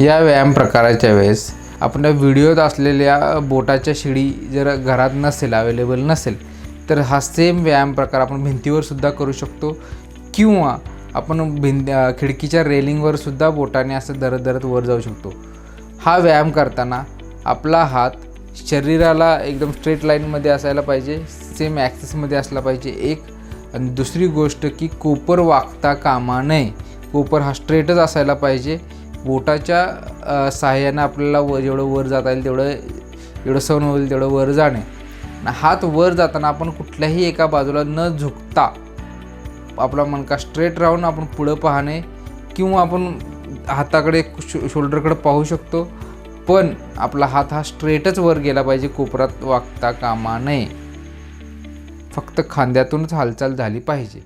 या व्यायाम प्रकाराच्या वेळेस आपल्या व्हिडिओत असलेल्या बोटाच्या शिडी जर घरात नसेल, अवेलेबल नसेल, तर हा सेम व्यायाम प्रकार आपण भिंतीवर सुद्धा करू शकतो किंवा आपण खिडकीच्या रेलिंगवर सुद्धा बोटाने असं धरत धरत वर जाऊ शकतो। हा व्यायाम करताना आपला हात शरीराला एकदम स्ट्रेट लाईनमध्ये असायला पाहिजे, सेम ॲक्सिसमध्ये असला पाहिजे एक। आणि दुसरी गोष्ट की कोपर वाकता कामा नये, कोपर हा स्ट्रेटच असायला पाहिजे। बोटाच्या सहाय्याने आपल्याला जेवढं वर जाता येईल जेवढं सहन होईल तेवढं वर जाणे। हात वर जाताना आपण कुठल्याही एका बाजूला न झुकता आपला मणका स्ट्रेट राहून आपण पुढं पाहणे किंवा आपण हाताकडे शोल्डरकडे पाहू शकतो, पण आपला हात हा स्ट्रेटच वर गेला पाहिजे, कोपरात वाकता कामा नये। फक्त खांद्यातूनच हालचाल झाली पाहिजे।